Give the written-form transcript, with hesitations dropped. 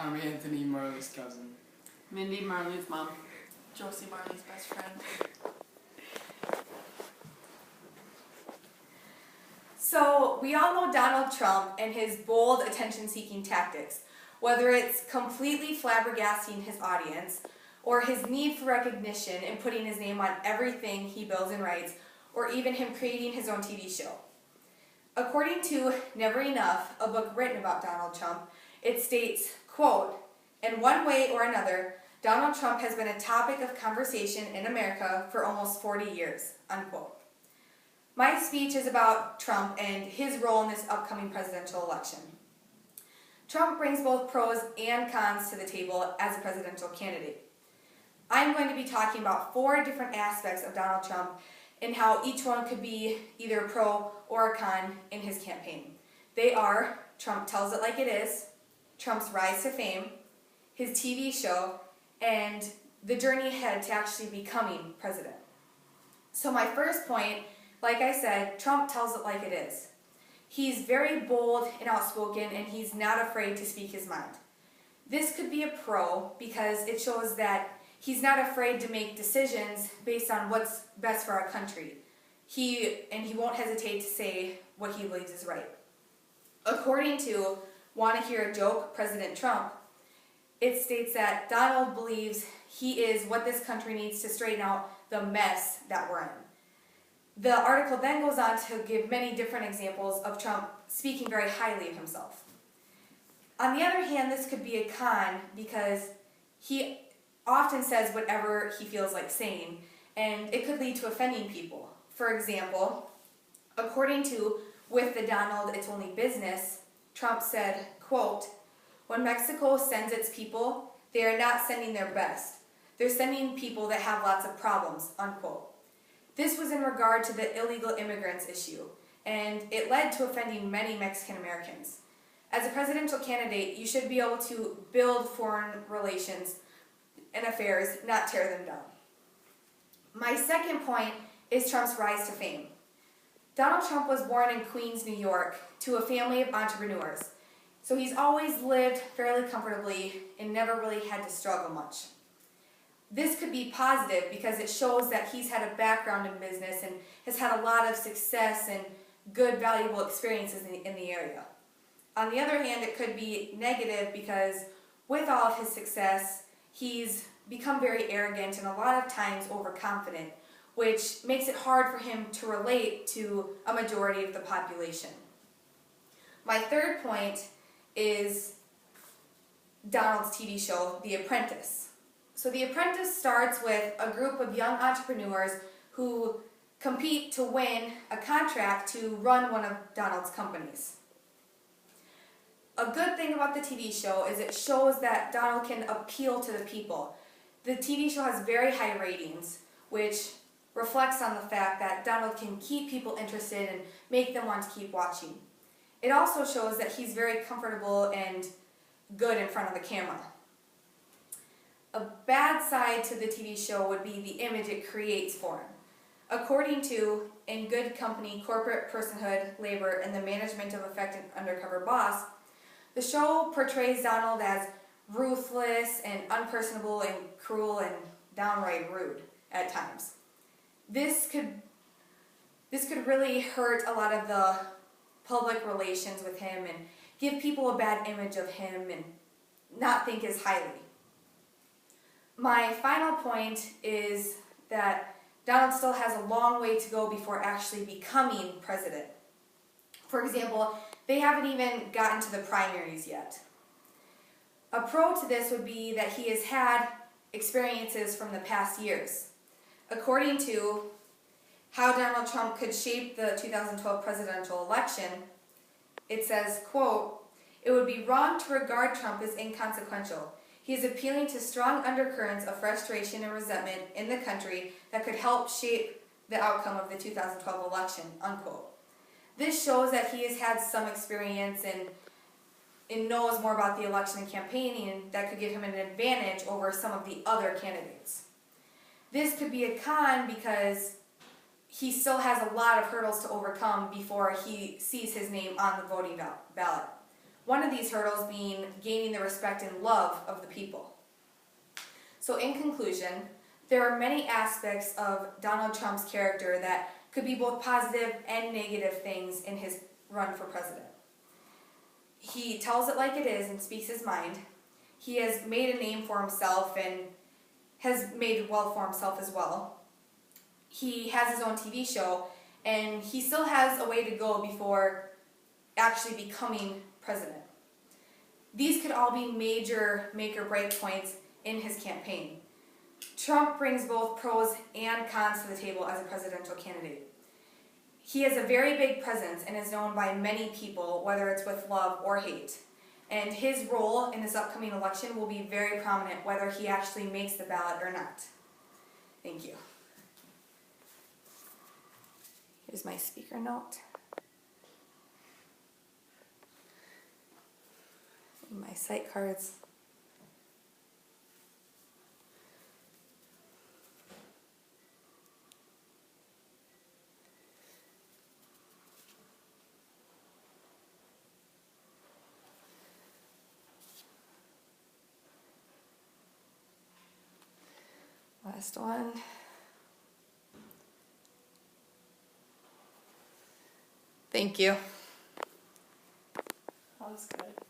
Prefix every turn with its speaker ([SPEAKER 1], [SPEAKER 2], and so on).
[SPEAKER 1] I'm Anthony, Marlee's cousin.
[SPEAKER 2] Mindy, Marlee's mom.
[SPEAKER 3] Josie, Marlee's best friend.
[SPEAKER 4] So, we all know Donald Trump and his bold attention-seeking tactics, whether it's completely flabbergasting his audience, or his need for recognition and putting his name on everything he builds and writes, or even him creating his own TV show. According to Never Enough, a book written about Donald Trump, it states, quote, "In one way or another, Donald Trump has been a topic of conversation in America for almost 40 years, unquote. My speech is about Trump and his role in this upcoming presidential election. Trump brings both pros and cons to the table as a presidential candidate. I'm going to be talking about 4 different aspects of Donald Trump and how each one could be either a pro or a con in his campaign. They are Trump tells it like it is, Trump's rise to fame, his TV show, and the journey ahead to actually becoming president. So my first point, like I said, Trump tells it like it is. He's very bold and outspoken, and he's not afraid to speak his mind. This could be a pro because it shows that he's not afraid to make decisions based on what's best for our country. He won't hesitate to say what he believes is right. According to Want to Hear a Joke, President Trump, it states that Donald believes he is what this country needs to straighten out the mess that we're in. The article then goes on to give many different examples of Trump speaking very highly of himself. On the other hand, this could be a con because he often says whatever he feels like saying, and it could lead to offending people. For example, according to With the Donald, It's Only Business, Trump said, quote, "When Mexico sends its people, they are not sending their best. They're sending people that have lots of problems," unquote. This was in regard to the illegal immigrants issue, and it led to offending many Mexican Americans. As a presidential candidate, you should be able to build foreign relations and affairs, not tear them down. My second point is Trump's rise to fame. Donald Trump was born in Queens, New York, to a family of entrepreneurs. So he's always lived fairly comfortably and never really had to struggle much. This could be positive because it shows that he's had a background in business and has had a lot of success and good, valuable experiences in the area. On the other hand, it could be negative because with all of his success, he's become very arrogant and a lot of times overconfident, which makes it hard for him to relate to a majority of the population. My third point is Donald's TV show, The Apprentice. So The Apprentice starts with a group of young entrepreneurs who compete to win a contract to run one of Donald's companies. A good thing about the TV show is it shows that Donald can appeal to the people. The TV show has very high ratings, which reflects on the fact that Donald can keep people interested and make them want to keep watching. It also shows that he's very comfortable and good in front of the camera. A bad side to the TV show would be the image it creates for him. According to In Good Company, Corporate Personhood, Labor, and the Management of Effective Undercover Boss, the show portrays Donald as ruthless and unpersonable and cruel and downright rude at times. This could really hurt a lot of the public relations with him and give people a bad image of him and not think as highly. My final point is that Donald still has a long way to go before actually becoming president. For example, they haven't even gotten to the primaries yet. A pro to this would be that he has had experiences from the past years. According to How Donald Trump Could Shape the 2012 Presidential Election, it says, quote, "It would be wrong to regard Trump as inconsequential. He is appealing to strong undercurrents of frustration and resentment in the country that could help shape the outcome of the 2012 election," unquote. This shows that he has had some experience and knows more about the election and campaigning, and that could give him an advantage over some of the other candidates. This could be a con because he still has a lot of hurdles to overcome before he sees his name on the voting ballot. one of these hurdles being gaining the respect and love of the people. So in conclusion, there are many aspects of Donald Trump's character that could be both positive and negative things in his run for president. He tells it like it is and speaks his mind. He has made a name for himself and has made wealth for himself as well. He has his own TV show, and he still has a way to go before actually becoming president. These could all be major make or break points in his campaign. Trump brings both pros and cons to the table as a presidential candidate. He has a very big presence and is known by many people, whether it's with love or hate. And his role in this upcoming election will be very prominent, whether he actually makes the ballot or not. Thank you. Here's my speaker note. And my site cards. Last one. Thank you.
[SPEAKER 3] That was good.